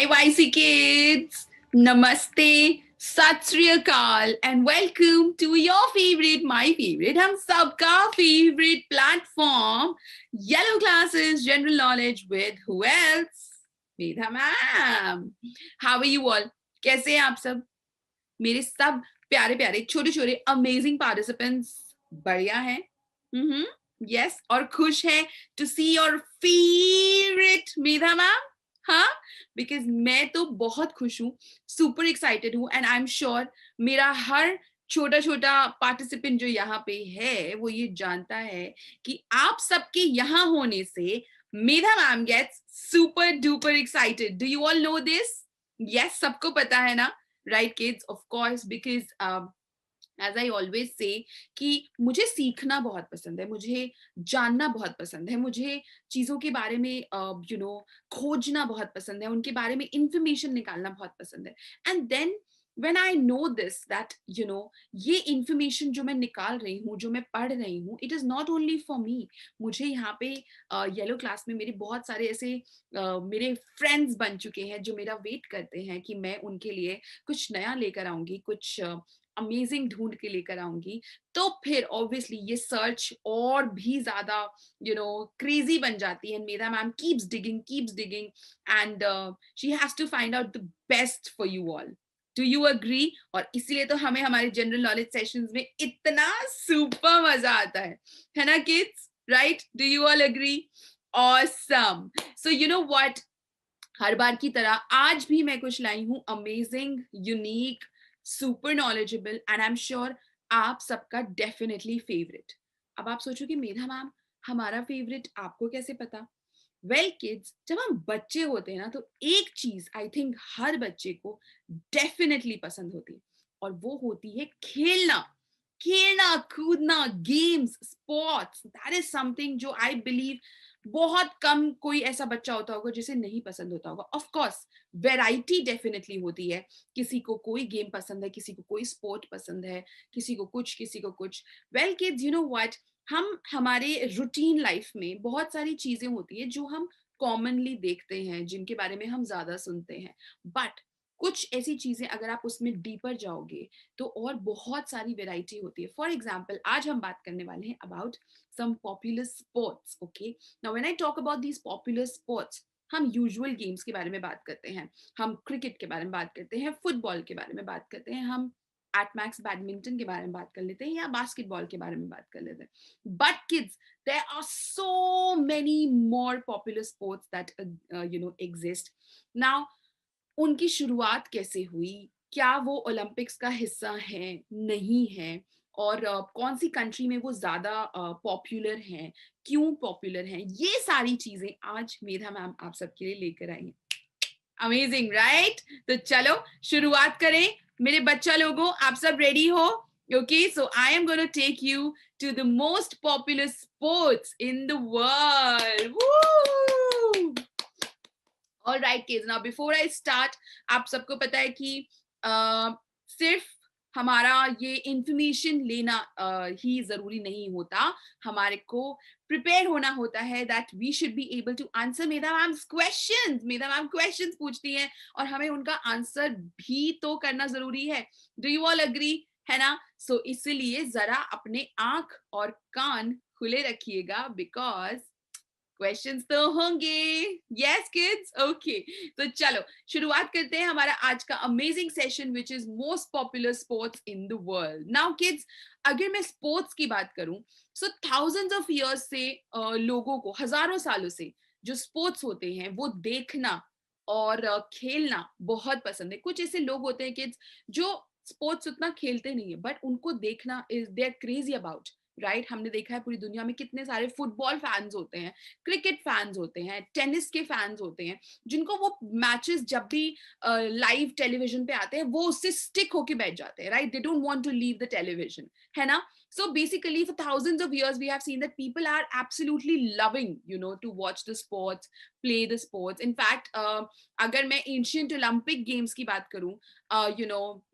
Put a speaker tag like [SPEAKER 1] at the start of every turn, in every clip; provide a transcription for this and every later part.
[SPEAKER 1] KYC kids, Namaste, Sat Sri Akal, and welcome to your favorite, my favorite, hum sabka favorite platform, Yellow Classes General Knowledge with who else? Medha ma'am. How are you all? कैसे हैं आप सब? मेरे सब प्यारे प्यारे छोटे छोटे अमेजिंग पार्टिसिपेंट्स बढ़िया हैं. यस और खुश हैं to see your favourite Medha ma'am. हाँ, बिकॉज मैं तो बहुत खुश हूँ, सुपर एक्साइटेड हूँ, एंड आई एम श्योर मेरा हर छोटा छोटा पार्टिसिपेंट जो यहाँ पे है वो ये जानता है कि आप सबके यहाँ होने से Medha ma'am gets super duper excited. Do you all know this? Yes, सबको पता है ना? Right kids, of course, because as I always say कि मुझे सीखना बहुत पसंद है, मुझे जानना बहुत पसंद है, मुझे चीज़ों के बारे में खोजना बहुत पसंद है, उनके बारे में इंफॉर्मेशन निकालना बहुत पसंद है. And then when I know this that ये इंफॉर्मेशन जो मैं निकाल रही हूँ, जो मैं पढ़ रही हूँ, it is not only for me. मुझे यहाँ पे येलो क्लास में मेरे बहुत सारे ऐसे मेरे फ्रेंड्स बन चुके हैं जो मेरा वेट करते हैं कि मैं उनके लिए कुछ नया लेकर आऊंगी, कुछ अमेजिंग ढूंढ के लेकर आऊंगी. तो फिर ऑब्वियसली ये सर्च और भी ज्यादा क्रेजी बन जाती है. मेरा ma'am keeps digging and she has to find out the best for you all. Do you agree? और इसीलिए तो हमें हमारे जनरल नॉलेज सेशंस में इतना सुपर मजा आता है ना kids? Right? Do you all agree? Awesome. So you know what, हर बार की तरह आज भी मैं कुछ लाई हूं amazing, unique, super knowledgeable, and I am sure आप सबका डेफिनेटली फेवरेट. अब आप सोचो कि मेधा मैम हमारा फेवरेट आपको कैसे पता? वेल किड्स, जब हम बच्चे होते हैं ना तो एक चीज आई थिंक हर बच्चे को डेफिनेटली पसंद होती है, और वो होती है खेलना. खेलना कूदना, games, sports, that is something जो आई बिलीव बहुत कम कोई ऐसा बच्चा होता होगा जिसे नहीं पसंद होता होगा. ऑफ कोर्स वैरायटी डेफिनेटली होती है, किसी को कोई गेम पसंद है, किसी को कोई स्पोर्ट पसंद है, किसी को कुछ, किसी को कुछ. Well kids, you know what, हम हमारे रूटीन लाइफ में बहुत सारी चीजें होती है जो हम कॉमनली देखते हैं, जिनके बारे में हम ज्यादा सुनते हैं, बट कुछ ऐसी चीजें अगर आप उसमें डीपर जाओगे तो और बहुत सारी वेराइटी होती है. फॉर एग्जाम्पल आज हम बात करने वाले हैं about some popular sports. Okay, now when I talk about these popular sports, हम यूजुअल गेम्स के बारे में बात करते हैं, हम क्रिकेट के बारे में बात करते हैं, फुटबॉल के बारे में बात करते हैं, हम एट मैक्स बैडमिंटन के बारे में बात कर लेते हैं, या बास्केटबॉल के बारे में बात कर लेते हैं. But kids, there are so many more popular sports that exist. Now उनकी शुरुआत कैसे हुई, क्या वो ओलंपिक्स का हिस्सा है, नहीं है, और कौन सी कंट्री में वो ज्यादा पॉपुलर हैं, क्यों पॉपुलर हैं, ये सारी चीजें आज मेधा मैम आप सबके लिए लेकर आई हैं. Amazing, right? तो चलो शुरुआत करें. मेरे बच्चा लोगों, आप सब रेडी हो? Okay, so I am gonna take you to the most popular sports in the world. All right, kids. Now, before I start, आप सबको पता है कि सिर्फ हमारा ये इंफॉर्मेशन लेना ही जरूरी नहीं होता, हमारे को प्रिपेयर होना होता है that we should be able to answer Medha ma'am's questions. Medha ma'am questions पूछती हैं और हमें उनका आंसर भी तो करना जरूरी है. Do you all agree? है ना? सो इसलिए जरा अपने आंख और कान खुले रखिएगा, बिकॉज क्वेश्चंस तो होंगे. Yes kids, okay. तो चलो शुरुआत करते हैं हमारा आज का amazing session which is most popular sports in the world. Now kids, अगर मैं स्पोर्ट्स की बात करूं, सो थाउजेंड्स ऑफ इयर्स से लोगों को, हजारों सालों से जो स्पोर्ट्स होते हैं वो देखना और खेलना बहुत पसंद है. कुछ ऐसे लोग होते हैं किड्स जो स्पोर्ट्स उतना खेलते नहीं है, बट उनको देखना is they are crazy about. Right? हमने देखा है पूरी दुनिया में कितने सारे फुटबॉल फैंस होते हैं, क्रिकेट फैंस होते हैं, टेनिस के फैंस होते हैं, जिनको वो मैचेस जब भी लाइव टेलीविजन पे आते हैं वो उससे स्टिक होके बैठ जाते हैं. Right? They don't want to leave the television, है ना? So basically for thousands of years we have seen that people are absolutely loving to watch the sports, play the sports. In fact, अगर मैं ancient Olympic games की बात करूं,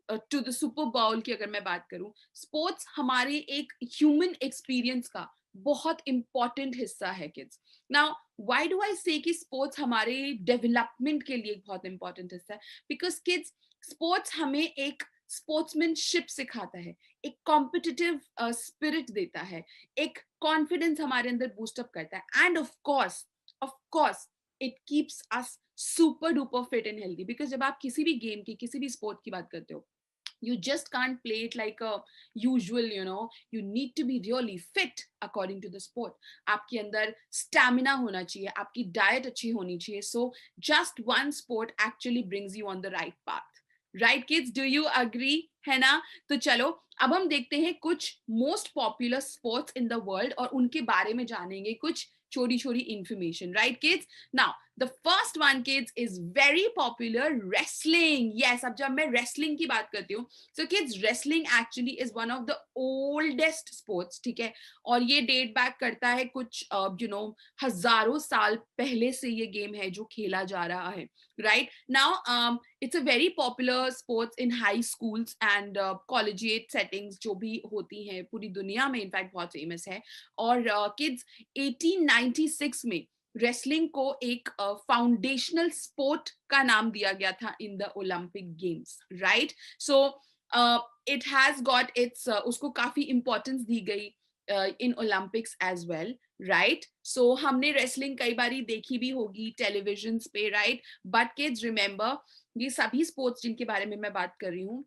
[SPEAKER 1] to the super bowl की अगर मैं बात करूं, स्पोर्ट्स हमारे एक ह्यूमन एक्सपीरियंस का बहुत इंपॉर्टेंट हिस्सा है kids. Now why do I से कि स्पोर्ट्स हमारे डेवलपमेंट के लिए एक बहुत इंपॉर्टेंट हिस्सा है? बिकॉज किड्स, स्पोर्ट्स हमें एक स्पोर्ट्समैनशिप सिखाता है, एक कॉम्पिटिटिव स्पिरिट देता है, एक कॉन्फिडेंस हमारे अंदर बूस्टअप करता है, and of course it keeps us super duper fit and healthy. Because जब आप किसी भी गेम की, किसी भी स्पोर्ट की बात करते हो, you just can't play it like a usual, you need to be really fit according to the sport. आपके अंदर स्टैमिना होना चाहिए, आपकी डाइट अच्छी होनी चाहिए. So just one sport actually brings you on the right path. Right kids, do you agree? है ना? तो चलो अब हम देखते हैं कुछ most popular sports in the world और उनके बारे में जानेंगे कुछ छोटी छोटी information. Right kids? Now the first one kids is very popular, wrestling. Yes, अब जब मैं wrestling की बात करती हूँ, so kids, wrestling actually is one of the oldest sports. ठीक है, और ये डेट बैक करता है कुछ हजारों साल पहले से ये गेम है जो खेला जा रहा है. Right now, it's a very popular sports in high schools and collegiate settings जो भी होती हैं पूरी दुनिया में, इनफैक्ट बहुत फेमस है. और kids, 1896 में रेसलिंग को एक फाउंडेशनल स्पोर्ट का नाम दिया गया था in the Olympic games. Right? So it has got its, उसको काफी इंपॉर्टेंस दी गई in Olympics as well. Right? So हमने रेसलिंग कई बारी देखी भी होगी टेलीविजन पे. राइट? बट किड्स रिमेंबर, ये सभी स्पोर्ट्स जिनके बारे में मैं बात कर रही हूँ,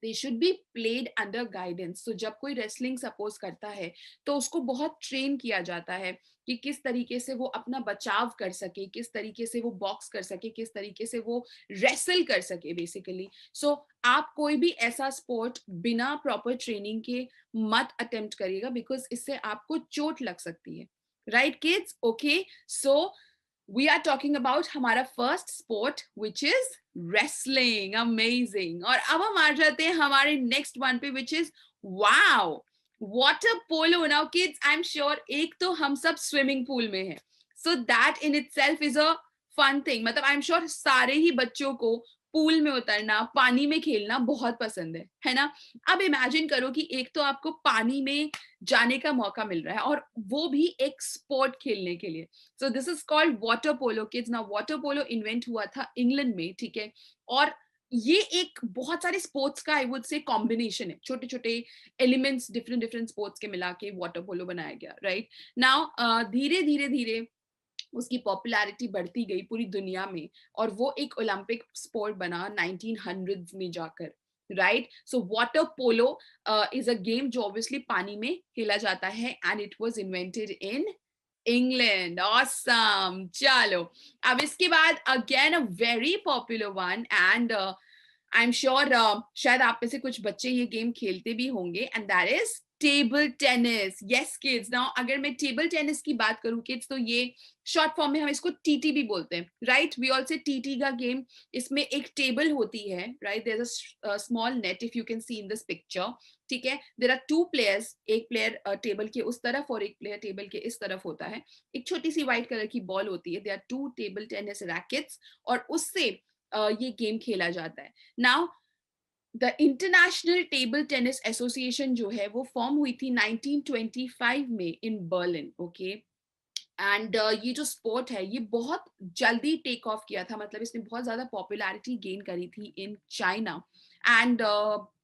[SPEAKER 1] they should be played under guidance. So जब कोई रेसलिंग सपोज करता है तो उसको बहुत ट्रेन किया जाता है कि किस तरीके से वो अपना बचाव कर सके, किस तरीके से वो बॉक्स कर सके, किस तरीके से वो रेसल कर सके बेसिकली. सो आप कोई भी ऐसा स्पोर्ट बिना प्रॉपर ट्रेनिंग के मत अटेम्प्ट करिएगा, बिकॉज इससे आपको चोट लग सकती है. Right kids? Okay, so we are talking about हमारा first sport which is wrestling. Amazing. और अब हम आ जाते हैं हमारे next one पे, which is wow, water polo. Now kids, I'm sure एक तो हम सब swimming pool में हैं, so that in itself is a fun thing. मतलब I'm sure सारे ही बच्चों को पूल में उतरना, पानी में खेलना बहुत पसंद है ना? अब इमेजिन करो कि एक तो आपको पानी में जाने का मौका मिल रहा है और वो भी एक स्पोर्ट खेलने के लिए. So this is called water polo kids. ना वाटर पोलो इन्वेंट हुआ था इंग्लैंड में. ठीक है, और ये एक बहुत सारे स्पोर्ट्स का आई वुड से कॉम्बिनेशन है, छोटे छोटे एलिमेंट्स डिफरेंट डिफरेंट स्पोर्ट्स के मिला के वाटर पोलो बनाया गया. राइट नाउ धीरे धीरे धीरे उसकी पॉपुलैरिटी बढ़ती गई पूरी दुनिया में और वो एक ओलंपिक स्पोर्ट बना 1900s में जाकर. Right? So water polo is a game जो ऑब्वियसली पानी में खेला जाता है and it was invented in England. Awesome. चलो अब इसके बाद again a very popular one and I am sure शायद आप में से कुछ बच्चे ये गेम खेलते भी होंगे, and that is table tennis. Yes kids, now अगर मैं टेबल टेनिस की बात करूं किड्स, तो ये शॉर्ट फॉर्म में हम इसको टीटी भी बोलते हैं. Right? We all say TT का गेम. इसमें एक टेबल होती है. Right? There is a small net if you can see in this picture. ठीक है, देयर आर टू प्लेयर्स, एक प्लेयर टेबल के उस तरफ और एक प्लेयर टेबल के इस तरफ होता है. एक छोटी सी व्हाइट कलर की बॉल होती है. There are two table tennis rackets और उससे ये गेम खेला जाता है. Now the International Table Tennis Association जो है वो फॉर्म हुई थी 1925 में इन बर्लिन. ओके, एंड ये जो स्पोर्ट है ये बहुत जल्दी टेक ऑफ किया था. मतलब इसने बहुत ज्यादा पॉपुलैरिटी गेन करी थी इन चाइना एंड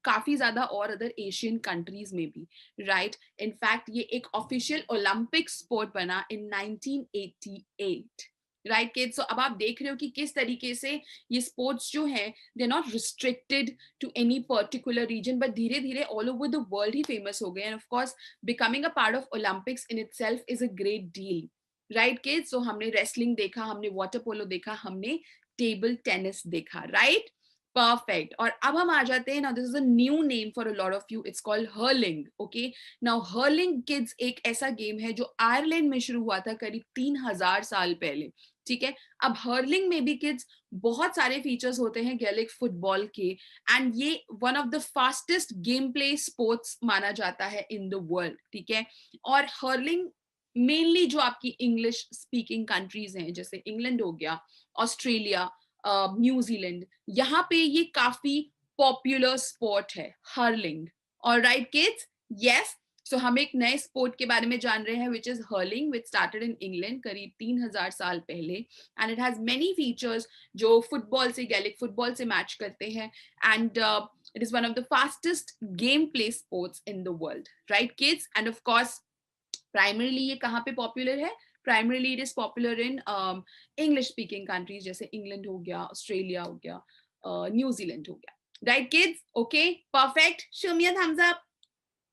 [SPEAKER 1] काफी ज्यादा और अदर एशियन कंट्रीज में भी. राइट? इनफैक्ट ये एक ऑफिशियल ओलंपिक स्पोर्ट बना इन 1988. Right kids? सो अब आप देख रहे हो कि किस तरीके से ये स्पोर्ट्स जो हैं they are not restricted to any particular region, but धीरे धीरे ऑल ओवर द वर्ल्ड ही फेमस हो गए. And of course becoming a part of Olympics in itself is a great deal. Right kids? So हमने रेसलिंग देखा, हमने water polo देखा, हमने टेबल टेनिस देखा. राइट? परफेक्ट. और अब हम आ जाते हैं, now this is a new name for a lot of you, it's called hurling. Okay, now hurling kids एक ऐसा गेम है जो आयरलैंड में शुरू हुआ था करीब 3000 साल पहले. ठीक है, अब हर्लिंग में भी किड्स बहुत सारे फीचर्स होते हैं गैलिक फुटबॉल के, एंड ये one of the fastest game play sports माना जाता है इन द वर्ल्ड. ठीक है, और हर्लिंग मेनली जो आपकी इंग्लिश स्पीकिंग कंट्रीज हैं, जैसे इंग्लैंड हो गया, ऑस्ट्रेलिया, न्यूजीलैंड, यहाँ पे ये काफी पॉपुलर स्पोर्ट है hurling. Alright kids, yes. So हम एक नए स्पोर्ट के बारे में जान रहे हैं which is hurling, which started in England करीब 3000 साल पहले. And it has many features जो फुटबॉल से, गैलिक फुटबॉल से मैच करते हैं. And it is one of the fastest gameplay sports in the world, right kids? And of course primarily ये कहाँ पे पॉपुलर है? Primarily it is popular in English speaking countries जैसे England हो गया, ऑस्ट्रेलिया हो गया, न्यूजीलैंड हो गया. Right kids? Okay, perfect. Show me a thumbs up.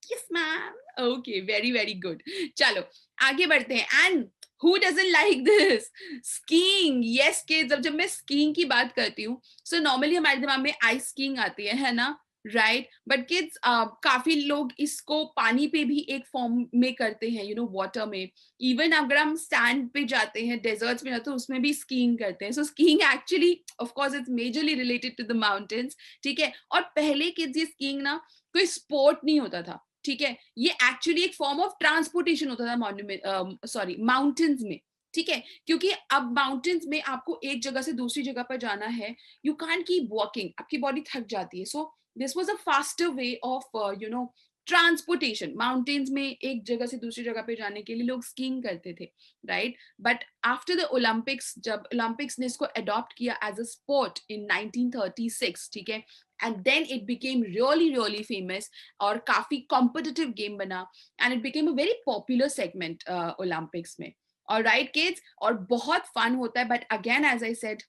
[SPEAKER 1] Yes ma'am. Okay, very very good. चलो आगे बढ़ते हैं. And who doesn't like this? Skiing. Yes kids. अब जब मैं skiing की बात करती हूँ, so normally हमारे दिमाग में ice skiing आती है ना? राइट. बट किड्स काफी लोग इसको पानी पे भी एक फॉर्म में करते हैं, यू नो, वाटर में. इवन अगर हम सैंड पे जाते हैं, डेजर्ट्स में जाते हैं, उसमें भी स्कीइंग करते हैं. So skiing actually of course it's majorly related to the mountains. ठीक है. और पहले किड्स ये स्कीइंग ना कोई स्पोर्ट नहीं होता था. ठीक है. ये एक्चुअली एक फॉर्म ऑफ ट्रांसपोर्टेशन होता था सॉरी माउंटेन्स में. ठीक है. क्योंकि अब माउंटेन्स में आपको एक जगह से दूसरी जगह पर जाना है, यू कैन कीप वॉकिंग, आपकी बॉडी थक जाती है. सो this was a faster way of transportation. Mountains में एक जगह से दूसरी जगह पे जाने के लिए लोग स्कीइंग करते थे, right. But after the Olympics, जब ओलंपिक्स ने इसको अडॉप्ट किया एज अ स्पोर्ट इन 1936, ठीक है, and then it became really really famous और काफी कॉम्पिटिटिव गेम बना, and it became a very popular segment Olympics में. ऑलराइट किड्स, और बहुत फन होता है. But again as I said,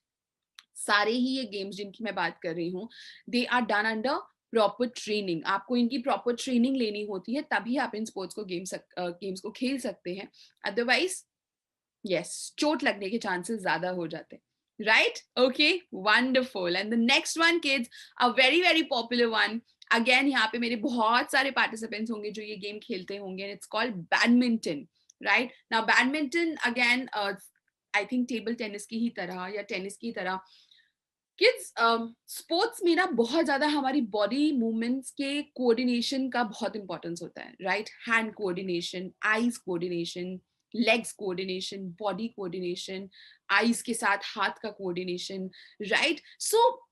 [SPEAKER 1] सारे ही ये गेम्स जिनकी मैं बात कर रही हूँ, they are done under proper training. आपको इनकी प्रॉपर ट्रेनिंग लेनी होती है, तभी आप इन स्पोर्ट्स को गेम्स को खेल सकते हैं. अदरवाइज यस, चोट लगने के चांसेस ज्यादा हो जाते हैं. Right. Okay, wonderful. And the next one kids, a very very popular one. Again यहाँ पे मेरे बहुत सारे पार्टिसिपेंट्स होंगे जो ये गेम खेलते होंगे. It's called badminton. Right. Now badminton again I think table tennis की ही तरह या टेनिस की तरह किड्स स्पोर्ट्स में ना बहुत ज्यादा हमारी बॉडी मूवमेंट्स के कोऑर्डिनेशन का बहुत इंपॉर्टेंस होता है. Right. Hand coordination, eyes coordination, legs coordination, body coordination, eyes के साथ हाथ का coordination. Right. So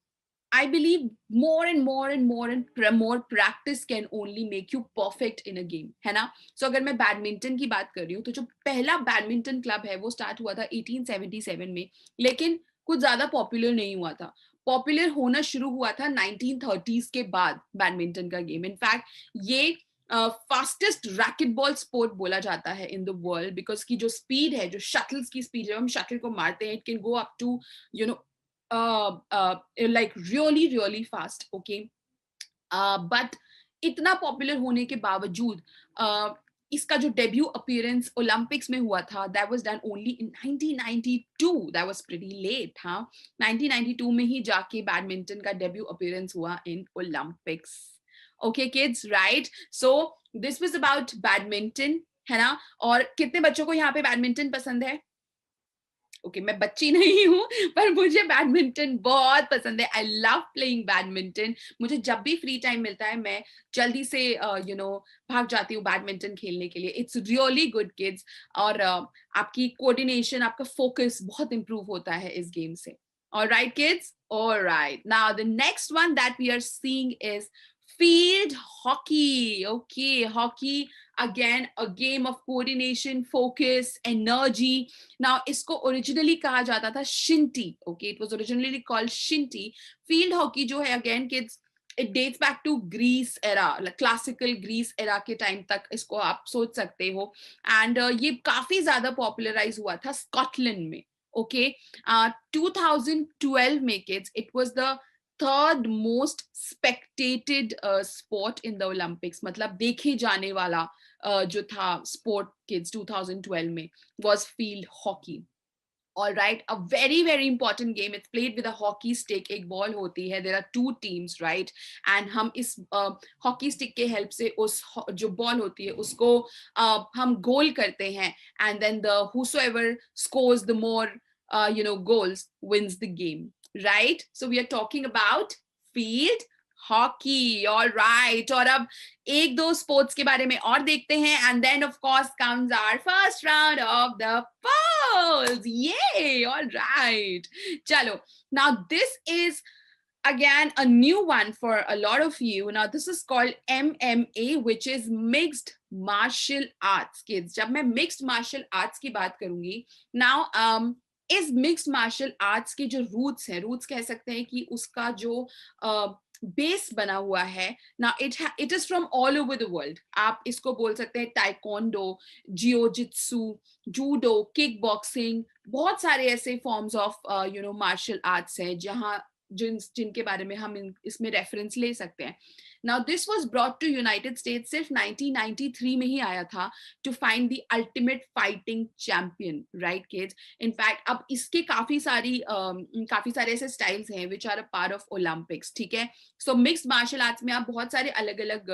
[SPEAKER 1] I believe more practice can only make you perfect in a game, है ना. So अगर मैं बैडमिंटन की बात कर रही हूँ, तो जो पहला बैडमिंटन क्लब है वो स्टार्ट हुआ था 1877 में, लेकिन कुछ ज्यादा पॉपुलर नहीं हुआ था. पॉपुलर होना शुरू हुआ था 1930s के बाद बैडमिंटन का गेम. इनफैक्ट ये फास्टेस्ट रैकेट बॉल स्पोर्ट बोला जाता है इन द वर्ल्ड, बिकॉज की जो स्पीड है, जो शटल्स की स्पीड, जब हम शटल को मारते हैं, it can go up to like really fast. Okay. But इतना पॉपुलर होने के बावजूद इसका जो डेब्यू अपीयरेंस ओलंपिक्स में हुआ था, that was done only in 1992. That was pretty late, हाँ. 1992 में ही जाके बैडमिंटन का डेब्यू अपीयरेंस हुआ in Olympics. Okay kids, right? So this was about badminton, है ना. और कितने बच्चों को यहाँ पे बैडमिंटन पसंद है? ओके, मैं बच्ची नहीं हूँ, पर मुझे बैडमिंटन बहुत पसंद है. I love playing badminton. मुझे जब भी फ्री टाइम मिलता है, मैं जल्दी से भाग जाती हूँ बैडमिंटन खेलने के लिए. It's really good kids. और आपकी कोऑर्डिनेशन, आपका फोकस बहुत इंप्रूव होता है इस गेम से. Alright kids, alright. Now the next one that we are seeing is field hockey. Okay, hockey, again a game of coordination, focus, energy. Now इसको originally कहा जाता था shinty. Okay, it was originally called shinty. Field hockey जो है, again kids, it dates back to Greece era, like classical Greece era के time तक इसको आप सोच सकते हो. And ये काफी ज्यादा popularize हुआ था स्कॉटलैंड में. Okay, 2012 में kids, it was the third most spectated sport in the Olympics. मतलब देखे जाने वाला जो था sport kids 2012 में was field hockey. All right, a very very important game. It's played with a hockey stick. एक ball होती है. There are two teams, right? And हम इस hockey stick के help से उस जो ball होती है उसको हम goal करते हैं. And then the whosoever scores the more goals wins the game. Right? So we are talking about field hockey. All right. और अब एक दो स्पोर्ट्स के बारे में और देखते हैं. And then of course comes our first round of the polls. Yay! All right. चलो. Now this is again, a new one for a lot of you. Now, this is called MMA, which is mixed martial arts, kids. जब मैं mixed martial arts की बात करूंगी, now इस mixed martial arts के जो roots हैं, roots कह सकते हैं कि उसका जो बेस बना हुआ है ना, it is from all over the world. आप इसको बोल सकते हैं टाइकोंडो, जियोजित्सु, जूडो, किक बॉक्सिंग, बहुत सारे ऐसे फॉर्म्स ऑफ मार्शल आर्ट्स हैं जहां जिनके बारे में हम इसमें रेफरेंस ले सकते हैं. Now this was brought to United States सिर्फ 1993 में ही आया था, to find the ultimate fighting champion, right kids. In fact अब इसके काफी सारे ऐसे स्टाइल्स हैं which are a part of Olympics, ठीक है. सो मिक्स्ड मार्शल आर्ट्स में आप बहुत सारे अलग अलग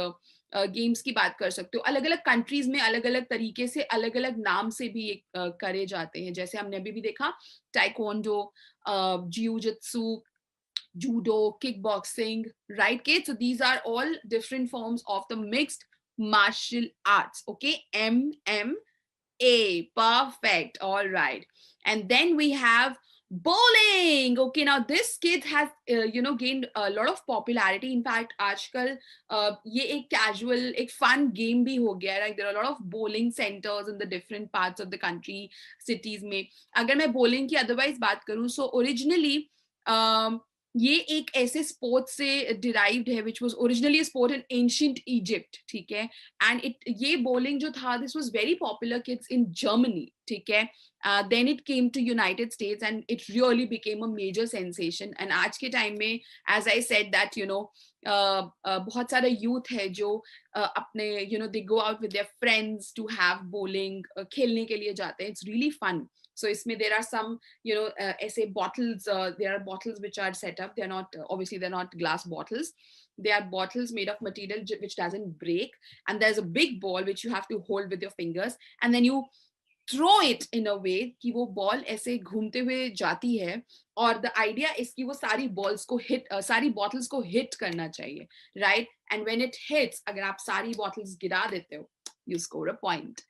[SPEAKER 1] गेम्स की बात कर सकते हो. अलग अलग कंट्रीज में अलग अलग तरीके से अलग अलग नाम से भी करे जाते हैं. जैसे हमने अभी भी देखा taekwondo, जियोजित्सु, judo, kickboxing, right, kids? So these are all different forms of the mixed martial arts. Okay, MMA, perfect. All right, and then we have bowling. Okay, now this kid has gained a lot of popularity. In fact, आजकल ये एक casual, एक fun game भी हो गया. Like there are a lot of bowling centers in the different parts of the country, cities में. अगर मैं bowling की otherwise बात करूँ, so originally ये एक ऐसे स्पोर्ट से डिराइव्ड है which was originally sport in ancient Egypt, ठीक है. एंड ये बॉलिंग जो था, this was very popular kids in Germany, ठीक है. Then it came to United States and it really became a major sensation. And आज के टाइम में, एज आई सेड दैट बहुत सारा यूथ है जो अपने they go out with their friends to have bowling, खेलने के लिए जाते हैं. It's really fun. So isme there are some ऐसे bottles, there are bottles which are set up. They're not obviously they're not glass bottles. They are bottles made of material which doesn't break, and there's a big ball which you have to hold with your fingers, and then you throw it in a way कि वो ball ऐसे घूमते हुए जाती है, और the idea is कि वो सारी balls को सारी bottles को hit करना चाहिए, right? And when it hits, अगर आप सारी bottles गिरा देते हो, you score a point,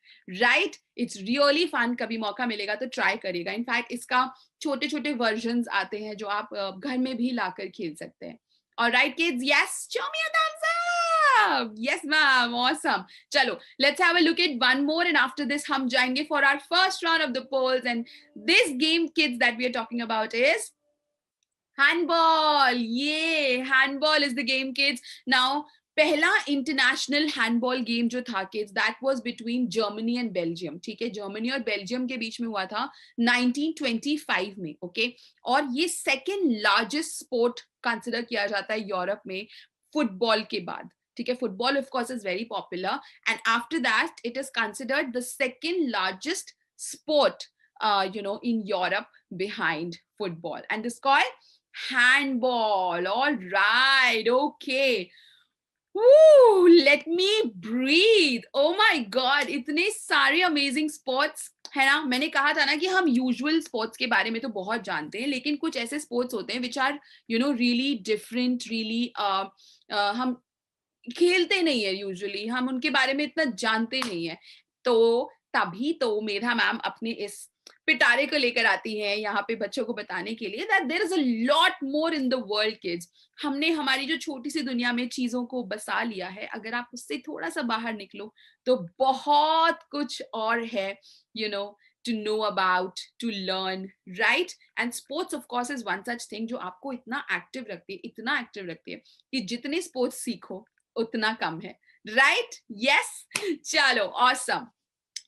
[SPEAKER 1] right? It's really fun. कभी मौका मिलेगा तो try करिएगा. In fact, इसका छोटे छोटे versions आते हैं जो आप घर में भी लाकर खेल सकते हैं. All right, kids. Yes, show me a thumbs up. Yes, ma'am. Awesome. Chalo, let's have a look at one more, and after this, हम जाएंगे for our first round of the polls. And this game, kids, that we are talking about is handball. Yay! Handball is the game, kids. Now, पहला international handball game जो था kids, that was between Germany and Belgium, ठीक है. Germany और Belgium के बीच में हुआ था 1925 में, ओके. और ये सेकेंड लार्जेस्ट स्पोर्ट कंसिडर किया जाता है यूरोप में फुटबॉल के बाद, ठीक है. Football of course is very popular, and after that it is considered the second largest sport in Europe behind football, and it's called handball. All right, okay. Woo, let me breathe. Oh my God, इतने सारे amazing sports है ना. मैंने कहा था ना कि हम usual sports के बारे में तो बहुत जानते हैं, लेकिन कुछ ऐसे sports होते हैं which are really different, really हम खेलते नहीं है usually, हम उनके बारे में इतना जानते नहीं है. तो तभी तो मेधा मैम अपने इस पिटारे को लेकर आती है यहाँ पे बच्चों को बताने के लिए that there is a lot more in the world, kids. हमने हमारी जो छोटी सी दुनिया में चीजों को बसा लिया है, अगर आप उससे थोड़ा सा बाहर निकलो तो बहुत कुछ और है to know about, to learn, right? And sports of course is one such thing जो आपको इतना एक्टिव रखती है कि जितने स्पोर्ट्स सीखो उतना कम है, right? Yes, चलो, awesome.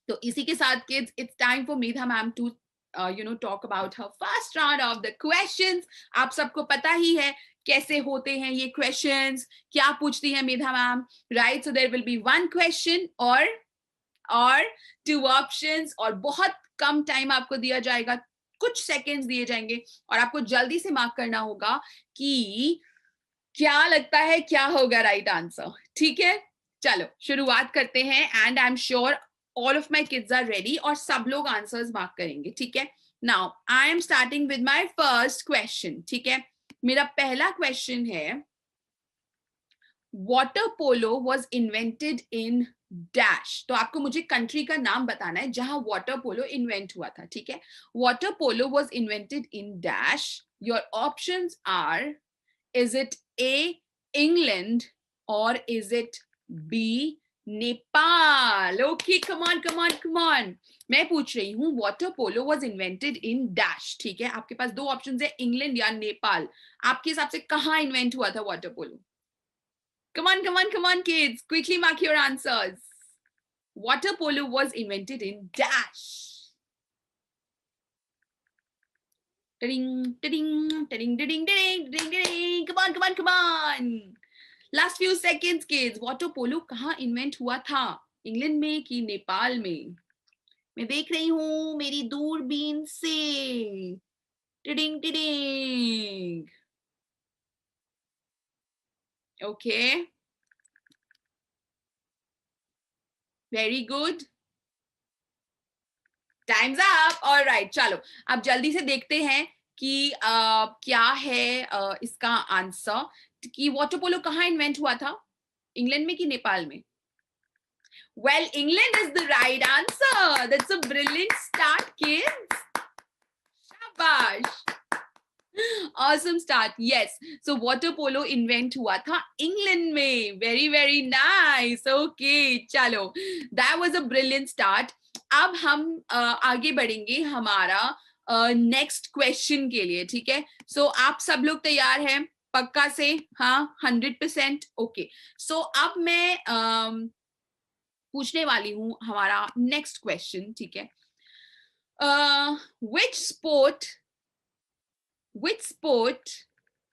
[SPEAKER 1] तो इसी के साथ kids, it's time for Medha ma'am to talk about her first round of the questions. आप सबको पता ही है कैसे होते हैं ये questions, क्या पूछती है मेधा ma'am, right? So there will be one question or two options, और बहुत कम टाइम आपको दिया जाएगा, कुछ सेकंड्स दिए जाएंगे, और आपको जल्दी से मार्क करना होगा कि क्या लगता है क्या होगा राइट आंसर, ठीक है. चलो शुरुआत करते हैं, and I am sure all of my kids are ready, और सब लोग आंसर्स मार्क करेंगे, ठीक है. Now I am starting with my first question, ठीक है. मेरा पहला क्वेश्चन है, water polo was invented in dash. तो आपको मुझे कंट्री का नाम बताना है जहां वाटर पोलो इन्वेंट हुआ था, ठीक है. Water polo was invented in dash. Your options are Is it A, England, or is it B, Nepal? Okay, come on, come on, come on. मैं पूछ रही हूँ water polo was invented in dash. ठीक है, आपके पास दो options है, England या नेपाल. आपके हिसाब से कहाँ इन्वेंट हुआ था water polo? Come on, come on, come on, kids. Quickly mark your answers. Water polo was invented in dash. Ding, ding, ding, ding, ding, ding, ding, ding. Come on, come on, come on. Last few seconds, kids. Water polo कहाँ invent हुआ था? England में कि नेपाल में? मैं देख रही हूँ मेरी दूरबीन से. Tiding tiding. Okay. Very good. Time's up. All right. चलो अब जल्दी से देखते हैं कि क्या है इसका आंसर कि वाटर पोलो कहाँ इन्वेंट हुआ था, इंग्लैंड में कि नेपाल में? Well, England is the right answer. That's a brilliant start, kids. Shabash. Awesome start. Yes. So water polo invent हुआ था इंग्लैंड में. Very, very nice. Okay. चलो. That was a brilliant start. अब हम आगे बढ़ेंगे हमारा नेक्स्ट क्वेश्चन के लिए. ठीक है. सो आप सब लोग तैयार हैं पक्का से? हाँ, 100%. ओके. सो अब मैं पूछने वाली हूं हमारा नेक्स्ट क्वेश्चन. ठीक है. which sport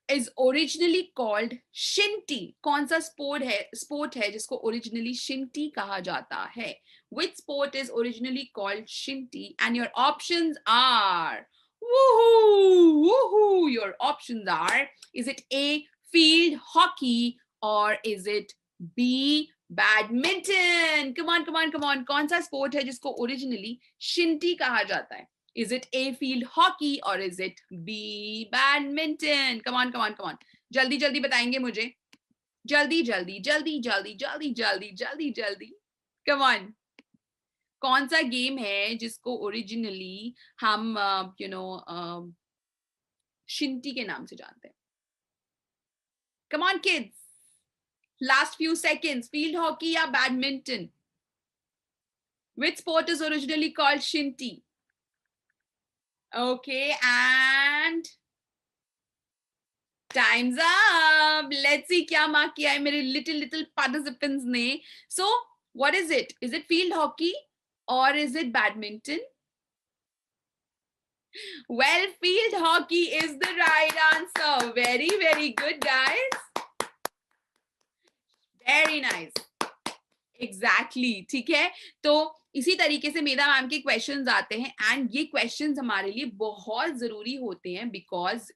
[SPEAKER 1] is originally called shinty? कौन सा स्पोर्ट है जिसको ओरिजिनली shinty कहा जाता है? Which sport is originally called shinty? And your options are, woohoo, woohoo, your options are, is it A, field hockey, or is it B, badminton? Come on, come on, come on. कौन सा sport है जिसको originally shinty कहा जाता है? Is it A, field hockey, or is it B, badminton? Come on, come on, come on. जल्दी जल्दी बताएंगे मुझे. जल्दी जल्दी जल्दी जल्दी जल्दी जल्दी जल्दी जल्दी. Come on. कौन सा गेम है जिसको ओरिजिनली हम शिंटी के नाम से जानते हैं? Come on, kids. Last few seconds. Field hockey या badminton? Which sport is originally called shinty? Okay, and time's up. Let's see क्या mark किया है मेरे little participants ने. So, what is it? Is it field hockey or is it badminton? Well, field hockey is the right answer. Very, very good, guys. Very nice. Exactly. ठीक है. तो इसी तरीके से मेधा मैम के क्वेश्चंस आते हैं एंड ये क्वेश्चंस हमारे लिए बहुत जरूरी होते हैं बिकॉज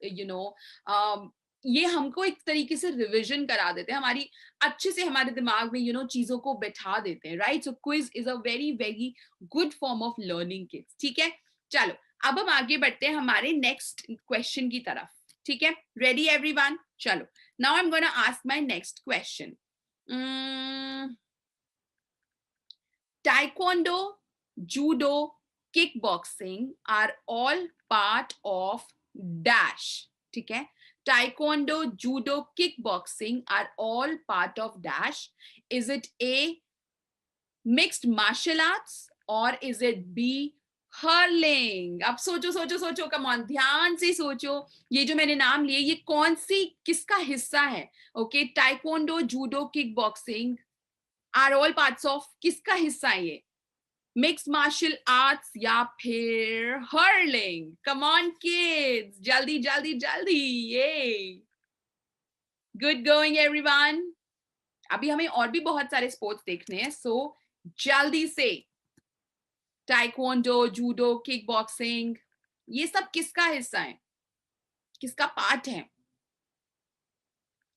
[SPEAKER 1] ये हमको एक तरीके से रिवीजन करा देते हैं, हमारी अच्छे से हमारे दिमाग में चीजों को बैठा देते हैं. Right. So quiz is a very very good form of learning kids. ठीक है. चलो अब हम आगे बढ़ते हैं हमारे नेक्स्ट क्वेश्चन की तरफ. ठीक है. Ready everyone? चलो now I am gonna ask my next question. Taekwondo, judo, kickboxing are all part of dash. ठीक है. Taekwondo, judo, kickboxing are all part of dash. Is it A, mixed martial arts, or is it B, hurling? अब सोचो सोचो सोचो. Come on, ध्यान से सोचो. ये जो मैंने नाम लिए ये कौन सी किसका हिस्सा है? Okay. Taekwondo, judo, kickboxing are all parts of किसका हिस्सा है ये? मिक्स्ड मार्शल आर्ट्स या फिर हर्लिंग? कम ऑन किड्स, जल्दी जल्दी जल्दी. ये गुड गोइंग एवरीवन. अभी हमें और भी बहुत सारे स्पोर्ट्स देखने हैं, सो जल्दी से. टाइक्वांडो, जूडो, किक बॉक्सिंग, ये सब किसका हिस्सा है, किसका पार्ट है?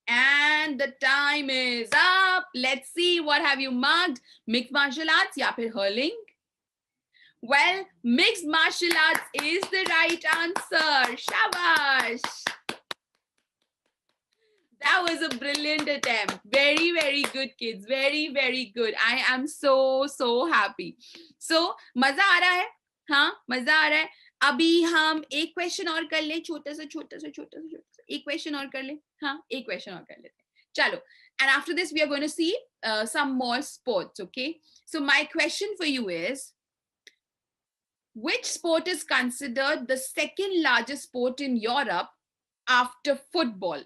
[SPEAKER 1] And the time is up. Let's see, what have you marked? Mixed martial arts या फिर hurling? Well, mixed martial arts is the right answer. Shabash. That was a brilliant attempt. Very, very good, kids. Very, very good. I am so happy. So, मजा आ रहा है? हाँ, मजा आ रहा है. अभी हम एक क्वेश्चन और कर लें, छोटा सा. एक क्वेश्चन और कर ले, हाँ एक क्वेश्चन और कर लेते हैं, चलो. And after this, we are going to see some more sports, okay? So my question for you is, which sport is considered the second largest sport in Europe after football?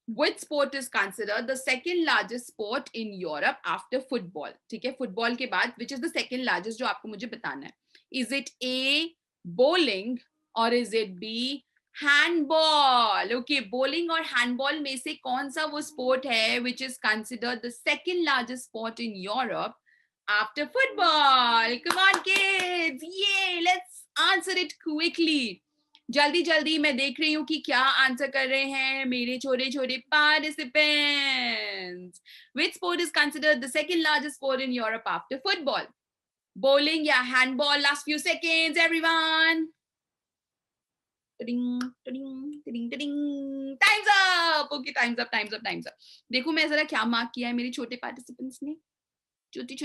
[SPEAKER 1] Which sport is considered the second largest sport in Europe after football? ठीक है, football के बाद which is the second largest जो आपको मुझे बताना है. Is it A, bowling, or is it B, handball? Okay, bowling और handball में से कौन सा वो sport है which is considered the second largest sport in Europe after football? Come on, kids! Yay! Let's answer it quickly. जल्दी जल्दी मैं देख रही हूँ कि क्या आंसर कर रहे हैं मेरे छोटे छोटे participants. Which sport is considered the second largest sport in Europe after football? Bowling या handball? Last few seconds, everyone. Time's up. Okay, time's up. देखो मैं जरा क्या मार्क किया है मेरे छोटे participants ने, छोटे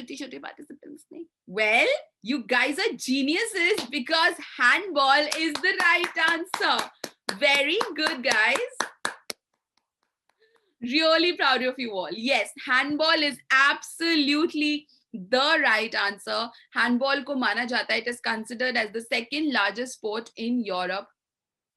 [SPEAKER 1] participants ने. Well, you guys are geniuses because handball is the right answer. Very good, guys. Really proud of you all. Yes, handball is absolutely the right answer. Handball को माना जाता है, it is considered as the second largest sport in Europe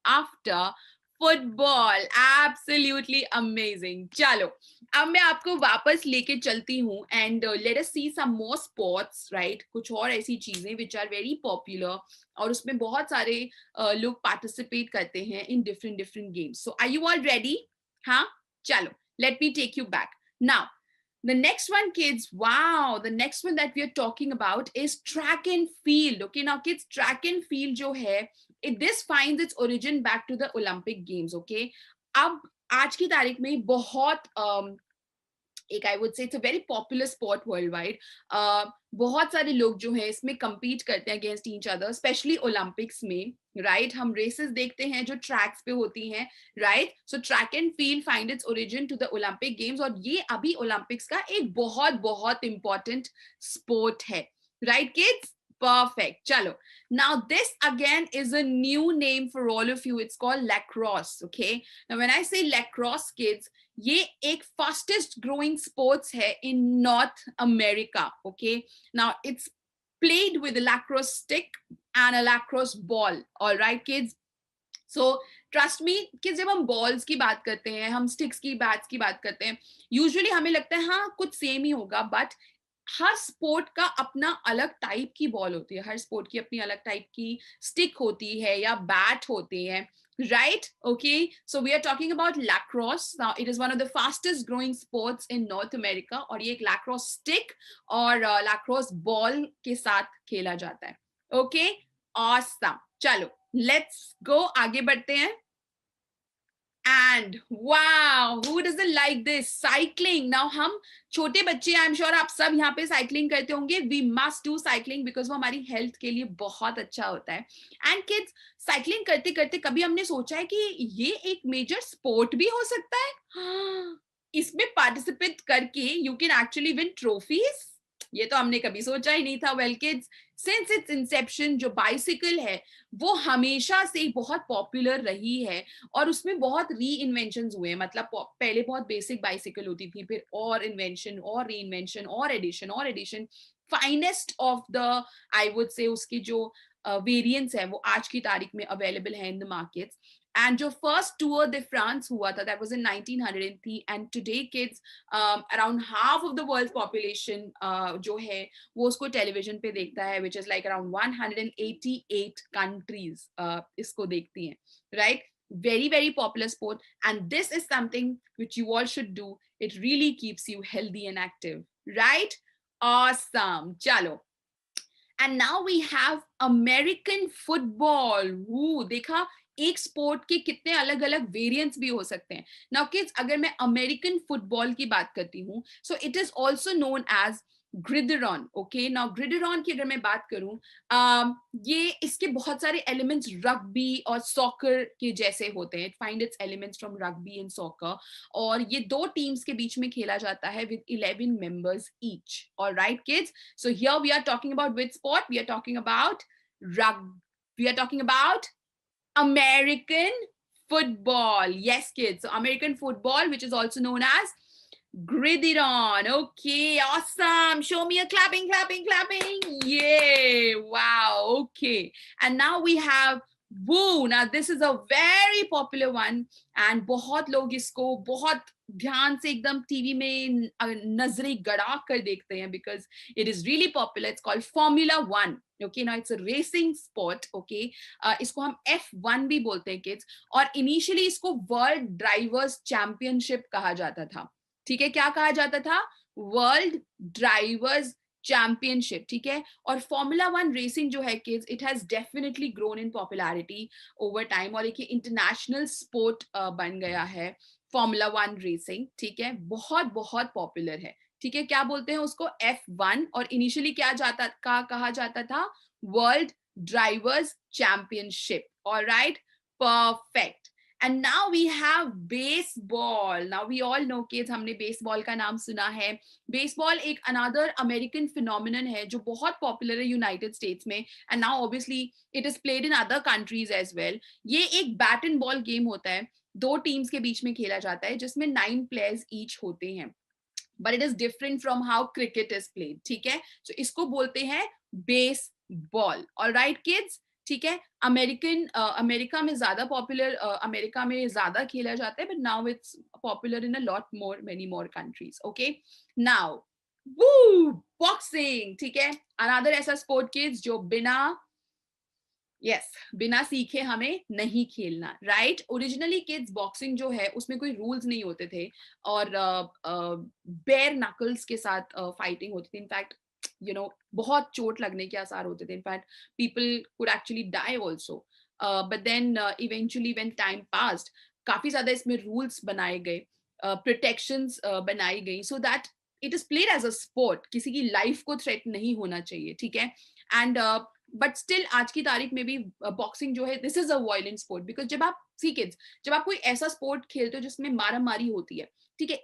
[SPEAKER 1] after football. Absolutely amazing. चलो अब मैं आपको वापस लेके चलती हूँ and let us see some more sports, right? कुछ और ऐसी चीजें which are very popular और उसमें बहुत सारे लोग participate करते हैं in different games. So are you all ready? हाँ चलो, let me take you back. Now the next one, kids, wow, the next one that we are talking about is track and field. Okay, now kids, track and field जो है, this finds its origin back to the Olympic Games. Okay, अब आज की तारीख में बहुत एक I would say it's a very popular sport worldwide. बहुत सारे लोग जो है इसमें compete करते हैं against each other, especially Olympics में, right? हम races देखते हैं जो tracks पे होती हैं, right? So track and field find its origin to the Olympic Games और ये अभी Olympics का एक बहुत बहुत important sport है, right kids? Perfect. Chalo. Now this again is a new name for all of you. It's called lacrosse. Okay. Now when I say lacrosse, kids, ये एक fastest growing sports है in North America. Okay. Now it's played with a lacrosse stick and a lacrosse ball. All right, kids. So trust me, kids, जब हम balls की बात करते हैं, हम sticks की bats की बात करते हैं, usually हमें लगता है हाँ कुछ same ही होगा, but हर स्पोर्ट का अपना अलग टाइप की बॉल होती है, हर स्पोर्ट की अपनी अलग टाइप की स्टिक होती है या बैट होते हैं, right? Okay, so we are talking about lacrosse. Now it is one of the fastest growing sports in North America और ये एक lacrosse stick और lacrosse ball के साथ खेला जाता है. Okay, awesome. चलो let's go, आगे बढ़ते हैं. And wow, who doesn't like this? Cycling. Now हम छोटे बच्चे, I'm sure आप सब यहाँ पे cycling करते होंगे. We must do cycling because वो हमारी health के लिए बहुत अच्छा होता है. And kids, cycling करते करते कभी हमने सोचा है कि ये एक major sport भी हो सकता है? इसमें participate करके you can actually win trophies. ये तो हमने कभी सोचा ही नहीं था. Well kids, since its inception जो bicycle है वो हमेशा से बहुत पॉपुलर रही है और उसमें बहुत री इन्वेंशंस हुए हैं. मतलब पहले बहुत बेसिक बाइसिकल होती थी, फिर और इन्वेंशन और री इन्वेंशन और addition. Finest of the I would say उसकी जो वेरिएंट्स है वो आज की तारीख में अवेलेबल है इन द मार्केट्स. And जो first tour de France हुआ था, that was in 1903, and today kids, around half of the world's population जो है वो उसको टेलीविजन पे देखता है, which is like around 188 countries इसको देखती हैं, right? Very very popular sport, and this is something which you all should do. It really keeps you healthy and active, right? Awesome. Chalo. And now we have American football. देखा एक sport के कितने अलग अलग variants भी हो सकते हैं. नाउ किड्स, अगर मैं अमेरिकन फुटबॉल की बात करती हूँ, so it is also known as gridiron. Okay, now gridiron की अगर मैं बात करूं, ये इसके बहुत सारे एलिमेंट्स रग्बी और सॉकर के जैसे होते हैं. It find its elements from rugby and soccer, और ये दो टीम्स के बीच में खेला जाता है with 11 members each. Alright kids, so here we are talking about which sport? We are talking about American football. Yes, kids. So American football, which is also known as gridiron. Okay, awesome. Show me a clapping, clapping, clapping. Yay. Wow. Okay. And now we have woo. Now this is a very popular one and बहुत लोग इसको बहुत ध्यान से एकदम TV में नजरें गड़ा कर देखते हैं because it is really popular. It's called Formula One. Okay, now it's a racing sport. Okay, इसको हम F1 भी बोलते हैं kids. और initially इसको World Drivers Championship कहा जाता था. ठीक है, क्या कहा जाता था? World drivers championship. ठीक है, और फॉर्मूला वन रेसिंग जो है kids, it has definitely grown in popularity over time और एक इंटरनेशनल स्पोर्ट बन गया है फॉर्मूला वन रेसिंग. ठीक है, बहुत बहुत पॉपुलर है. ठीक है, क्या बोलते हैं उसको? F1. और इनिशियली क्या कहा जाता था? World drivers championship. Alright, perfect. And now we have baseball. Now we all know kids, हमने baseball का नाम सुना है. Baseball एक another American phenomenon है जो बहुत popular है United States में. And now obviously it is played in other countries as well. ये एक bat and ball game होता है. 2 teams के बीच में खेला जाता है जिसमें 9 players each होते हैं. But it is different from how cricket is played. ठीक है, so इसको बोलते हैं baseball. All right kids. ठीक है, अमेरिका में ज्यादा पॉपुलर, अमेरिका में ज्यादा खेला जाता है, but now it's popular in a lot more, many more countries. Okay, now वू बॉक्सिंग. ठीक है, अनदर ऐसा स्पोर्ट किड्स जो बिना सीखे हमें नहीं खेलना. राइट, ओरिजिनली किड्स बॉक्सिंग जो है उसमें कोई रूल्स नहीं होते थे और बेयर नकल्स के साथ फाइटिंग होती थी. इनफैक्ट बहुत चोट लगने के आसार होते थे. In fact people could actually die also. But then eventually when time passed काफी ज्यादा इसमें रूल्स बनाए गए, प्रोटेक्शंस बनाई गई so that it is played as a sport. किसी की लाइफ को थ्रेट नहीं होना चाहिए. ठीक है, एंड बट स्टिल आज की तारीख में भी बॉक्सिंग जो है this is a violent sport. Because जब आप कोई ऐसा स्पोर्ट खेलते हो जिसमें मारा मारी होती है, ठीक है,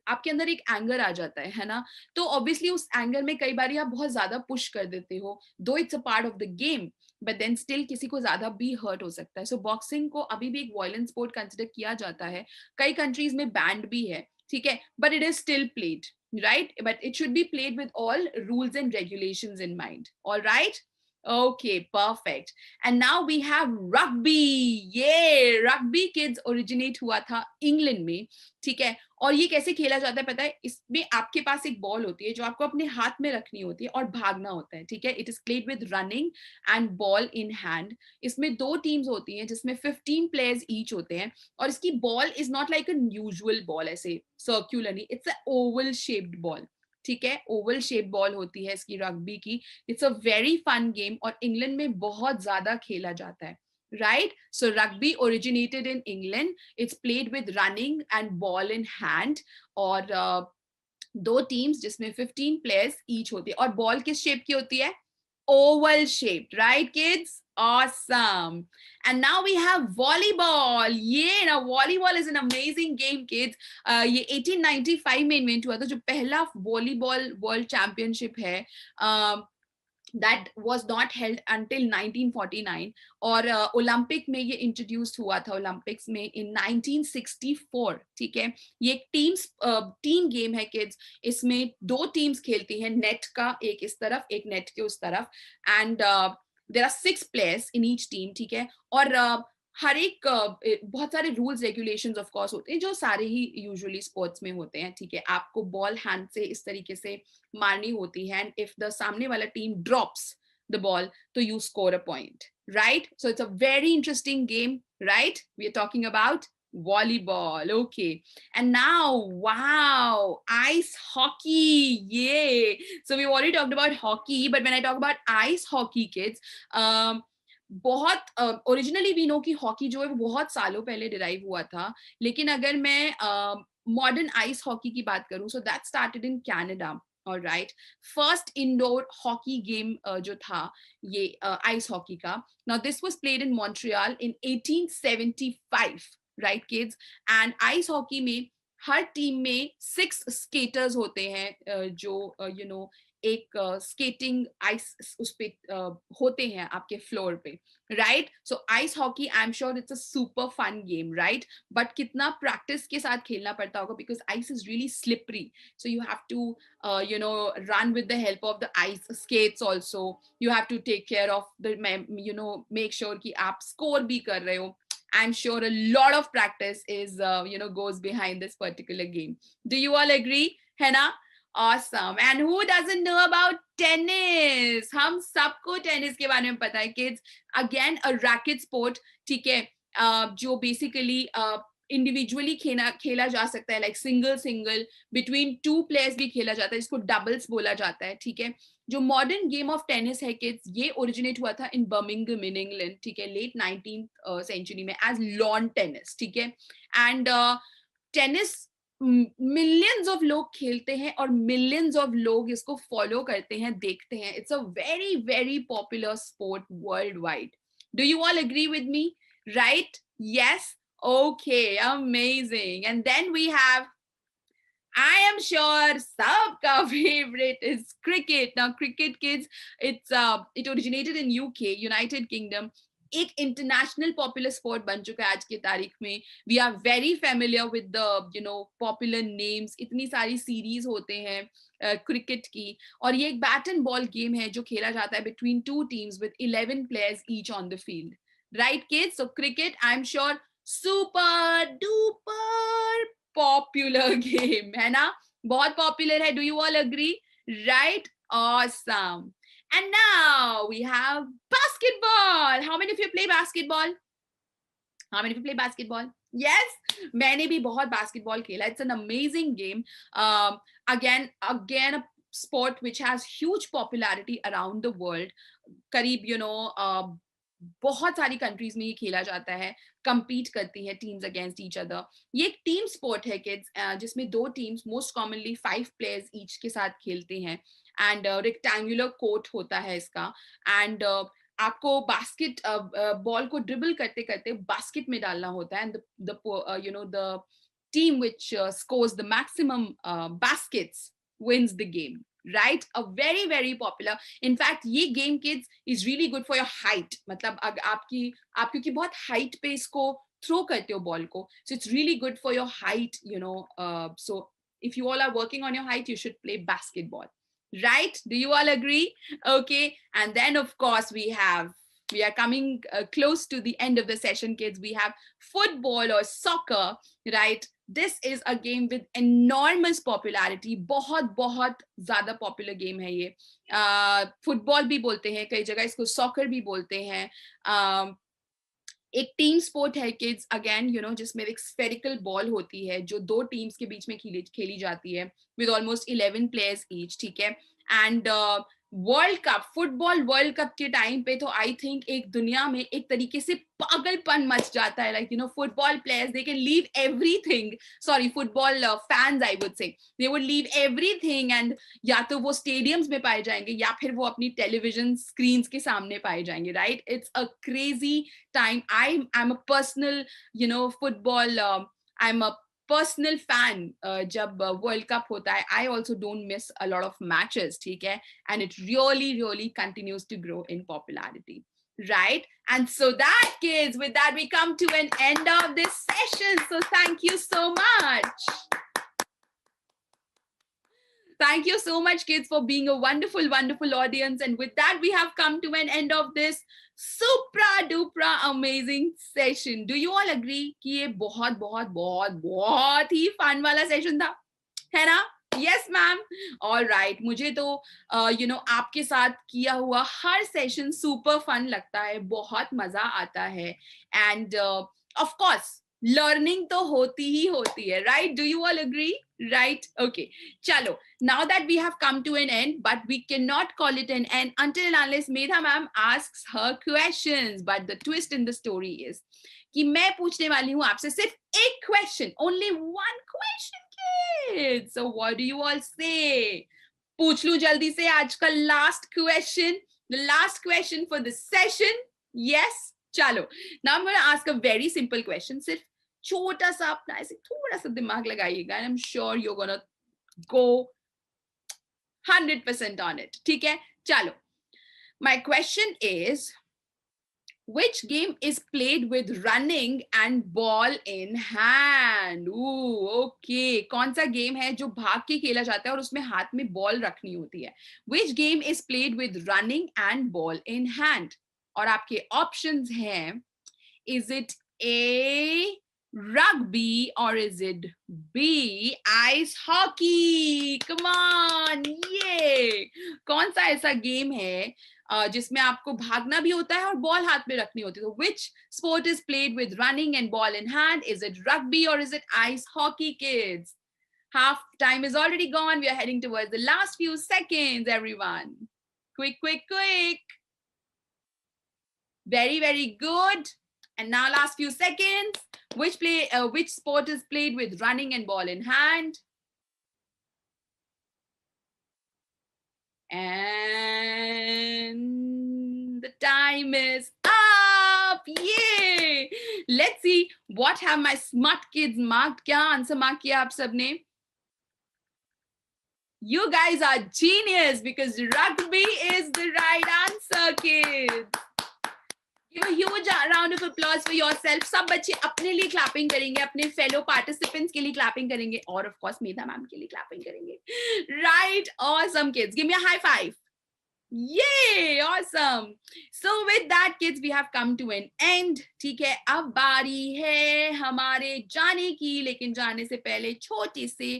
[SPEAKER 1] आपके अंदर एक एंगर आ जाता है ना, तो ऑब्वियसली उस एंगर में कई बार आप बहुत ज्यादा पुश कर देते हो, though it's a part of the game, but then still किसी को ज्यादा भी हर्ट हो सकता है. सो बॉक्सिंग को अभी भी एक वायलेंट स्पोर्ट कंसिडर किया जाता है. कई कंट्रीज में बैंड भी है. ठीक है, but it is still played, right? But it should be played with all rules and regulations in mind. All right? Okay, perfect. And now we have rugby. Yeah, rugby kids originate हुआ था England में. ठीक है, और ये कैसे खेला जाता है पता है? इसमें आपके पास एक बॉल होती है जो आपको अपने हाथ में रखनी होती है और भागना होता है. ठीक है, it is played with running and ball in hand. इसमें 2 टीम्स होती हैं जिसमें 15 प्लेयर्स ईच होते हैं और इसकी ball is not like a usual ball ऐसे circularly, it's a oval shaped ball. ठीक है, ओवल शेप बॉल होती है इसकी रग्बी की. It's a very fun game और इंग्लैंड में बहुत ज्यादा खेला जाता है. Right? So rugby originated in England. It's played with running and ball in hand और 2 teams जिसमें 15 players each होती है और बॉल किस शेप की होती है? Oval shaped, right kids? Awesome. And now we have volleyball. Yeah, now volleyball is an amazing game kids. ये 1895 में इन्वेंट हुआ था जो पहला वॉलीबॉल वर्ल्ड चैंपियनशिप है. That was not held until 1949 और ओलंपिक में ये इंट्रोड्यूस हुआ था ओलंपिक्स में in 1964. ठीक है, ये एक टीम गेम है किड्स. इसमें 2 टीम्स खेलती हैं, नेट का एक इस तरफ एक नेट के उस तरफ, and there are 6 players in each team. ठीक है, और हर एक बहुत सारे रूल्स रेगुलेशंस ऑफ कोर्स होते हैं जो सारे ही यूजुअली स्पोर्ट्स में होते हैं. ठीक है, आपको बॉल हैंड से इस तरीके से मारनी होती है एंड इफ द सामने वाला टीम ड्रॉप्स द बॉल तो you score a point. Right, so it's a very interesting game. Right, we are talking about volleyball. Okay, and now wow, ice hockey. Yay. So we've already talked about hockey, but when I talk about ice hockey kids, बहुत originally we know कि hockey जो है वो बहुत सालों पहले derive हुआ था, लेकिन अगर मैं मॉडर्न आइस हॉकी की बात करूं so that started in Canada. Alright, first indoor hockey game जो था ये आइस हॉकी का. Now this was played in Montreal in 1875. Right kids, and ice hockey में हर टीम में 6 स्केटर्स होते हैं जो एक स्केटिंग आइस उस पे होते हैं आपके फ्लोर पे, right? So ice hockey, I am sure it's a super fun game, right? But कितना प्रैक्टिस के साथ खेलना पड़ता होगा, because ice is really slippery, so you have to run with the help of the ice skates also. You have to take care of the make sure कि आप score भी कर रहे हो. I'm sure a lot of practice is goes behind this particular game. Do you all agree? है ना? Awesome. And who doesn't know about tennis? हम सबको टेनिस के बारे में पता है kids. Again a racket sport, ठीक है, जो basically इंडिविजुअली खेला जा सकता है, like single single between two players भी खेला जाता है, जिसको डबल्स बोला जाता है, ठीक है. जो मॉडर्न गेम ऑफ टेनिस है किड्स, ये ओरिजिनेट हुआ था इन बर्मिंघम इन इंग्लैंड, ठीक है, लेट 19th सेंचुरी में एज लॉन टेनिस, ठीक है. एंड टेनिस मिलियंस ऑफ लोग खेलते हैं और मिलियंस ऑफ लोग इसको फॉलो करते हैं, देखते हैं. It's a very very popular sport worldwide. Do you all agree with me? Right? Yes. Okay, amazing. And then we have, I am sure sabka favorite is cricket. Now cricket kids, it originated in UK, United Kingdom. एक international popular sport बन चुका है आज की तारीख में. We are very familiar with the popular names. इतनी सारी सीरीज होते हैं क्रिकेट की, और ये एक बैट एंड बॉल गेम है जो खेला जाता है between two teams with 11 players each on the field. Right kids? So cricket, I am sure super duper popular game, है ना? बहुत popular है. Do you all agree? Right? Awesome. And now we have basketball. How many of you play basketball? How many of you play basketball? Yes, मैंने भी बहुत basketball खेला. It's an amazing game. Again a sport which has huge popularity around the world. करीब बहुत सारी countries में ये खेला जाता है. compete करती है टीम्स अगेंस्ट ईच अदर. ये एक टीम स्पोर्ट है किड्स, जिसमें दो teams, most commonly 5 players each के साथ खेलते हैं. एंड रेक्टेंगुलर कोर्ट होता है इसका. एंड आपको बास्केट बॉल को ड्रिबल करते करते बास्केट में डालना होता है. And the team which scores the maximum baskets wins the game. Right? A very very popular. In fact, ये game kids is really good for your height. मतलब आप क्योंकि बहुत height पे इसको throw करते हो बॉल को, so it's really good for your height. So if you all are working on your height, you should play basketball. Right? Do you all agree? Okay. And then of course we are coming close to the end of the session, kids. We have football or soccer, right? This is a game with enormous popularity. बहुत बहुत ज़्यादा popular game है ये. Football भी बोलते हैं, कई जगह इसको soccer भी बोलते हैं. एक टीम स्पोर्ट है किड्स, अगेन जिसमें एक स्फेरिकल बॉल होती है जो दो टीम्स के बीच में खेली जाती है विद ऑलमोस्ट 11 प्लेयर्स ईच, ठीक है. And world cup, football world cup के टाइम पे तो आई थिंक एक दुनिया में एक तरीके से पागलपन मच जाता है. Like football players, they can leave everything, sorry football fans I would से, they would leave everything and या तो वो स्टेडियम्स में पाए जाएंगे या फिर वो अपनी टेलीविजन स्क्रीन्स के सामने पाए जाएंगे. Right? It's a crazy time. I am a personal football, I am a personal fan. जब वर्ल्ड कप होता है, I also don't miss a lot of matches, ठीक है. And it really really continues to grow in popularity. Right? And so that, kids, with that we come to an end of this session. So thank you so much. Thank you so much, kids, for being a wonderful, wonderful audience. And with that, we have come to an end of this supra dupra amazing session. Do you all agree कि ये बहुत बहुत बहुत बहुत ही fun वाला session था, है ना? Yes, ma'am. All right. मुझे तो आपके साथ किया हुआ हर सेशन सुपर फन लगता है, बहुत मजा आता है. एंड ऑफ कोर्स लर्निंग तो होती ही होती है. Right? Do you all agree? Right? Okay. Chalo. Now that we have come to an end, but we cannot call it an end until and unless Medha ma'am asks her questions. But the twist in the story is कि मैं पूछने वाली हूँ आपसे सिर्फ एक question, only one question, kids. So what do you all say? पूछ लूं जल्दी से आज का last question, the last question for the session. Yes? चलो. Now I'm going to ask a very simple question. सिर्फ छोटा सा अपना ऐसे थोड़ा सा दिमाग लगाइएगा. I'm sure you're gonna go 100% on it. ठीक है, चलो. My question is, which game is played with running and ball in hand? Ooh, okay. कौन सा गेम है जो भाग के खेला जाता है और उसमें हाथ में बॉल रखनी होती है? Which game is played with running and ball in hand? और आपके ऑप्शंस हैं, is it A, rugby, or is it B, ice hockey? Come on, ये कौन सा ऐसा गेम है जिसमें आपको भागना भी होता है और बॉल हाथ में रखनी होती है? Which sport is played with running and ball in hand? Is it rugby or is it ice hockey, kids? Half time is already gone. We are heading towards the last few seconds, everyone. Quick, quick, quick. Very, very good. And now last few seconds. Which sport is played with running and ball in hand? And the time is up. Yay! Let's see what have my smart kids marked. क्या answer mark किया आप सबने? You guys are genius because rugby is the right answer, kids. Give a huge round of applause for yourself. सब बच्चे अपने लिए clapping करेंगे, अपने fellow participants के लिए clapping करेंगे और of course मेधा मैम के लिए clapping करेंगे. Right? Awesome, kids. Give me a high five. Yay! Awesome. So with that, kids, we have come to an end. ठीक है, अब बारी है हमारे जाने की, लेकिन जाने से पहले छोटी से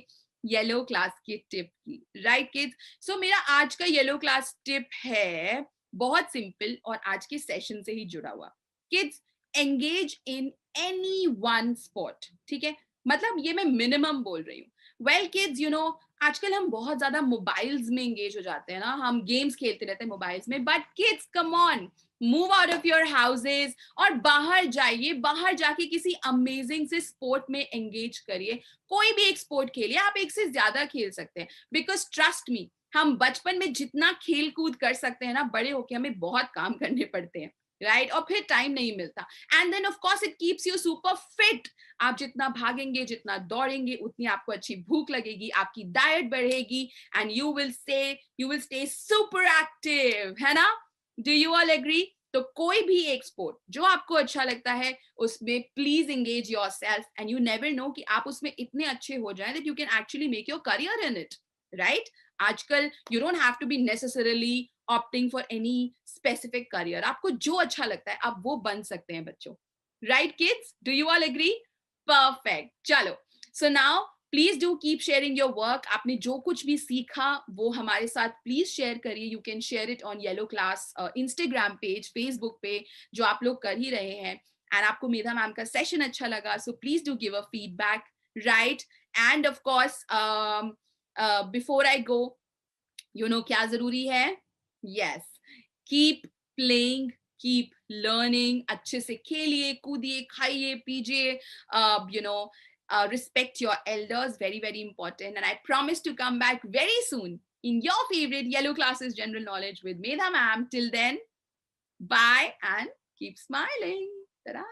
[SPEAKER 1] येलो क्लास की टिप की. Right, kids? So मेरा आज का येलो क्लास टिप है बहुत सिंपल और आज के सेशन से ही जुड़ा हुआ. Kids, engage in any one sport. ठीक है, मतलब ये मैं मिनिमम बोल रही हूँ. वेल किड्स, यू नो आजकल हम बहुत ज्यादा मोबाइल्स में एंगेज हो जाते हैं ना, हम गेम्स खेलते रहते हैं मोबाइल्स में. But kids, come on, move out of your houses और बाहर जाइए. बाहर जाके किसी अमेजिंग से स्पोर्ट में एंगेज करिए. कोई भी एक स्पोर्ट खेलिए, आप एक से ज्यादा खेल सकते हैं. बिकॉज ट्रस्ट मी, हम बचपन में जितना खेल कूद कर सकते हैं ना, बड़े होके हमें बहुत काम करने पड़ते हैं. राइट? और फिर टाइम नहीं मिलता. And then of course it keeps you super fit. आप जितना भागेंगे, जितना दौड़ेंगे, उतनी आपको अच्छी भूख लगेगी, आपकी डाइट बढ़ेगी and you will stay super active. है ना? Do you all agree? तो कोई भी एक स्पोर्ट जो आपको अच्छा लगता है उसमें please engage yourself and you never know कि आप उसमें इतने अच्छे हो जाएं that you can actually make your career in it. Right? आजकल you don't have to be necessarily opting for any specific career. आपको जो अच्छा लगता है आप वो बन सकते हैं बच्चों. Right kids? Do you all agree? Perfect. चलो, so now please do keep sharing your work. आपने जो कुछ भी सीखा वो हमारे साथ प्लीज शेयर करिए. You can share it on Yellow Class Instagram page, Facebook पे, जो आप लोग कर ही रहे हैं. एंड आपको मेधा मैम का सेशन अच्छा लगा, so please do give a feedback. Right? And of course before I go, you know क्या जरूरी है? Yes, keep playing, keep learning. अच्छे से खेलिए, कूदिए, खाइए, पीजिए. You know, respect your elders, very very important. And I promise to come back very soon in your favorite yellow classes general knowledge with Medha ma'am. Till then, bye and keep smiling. Ta-da!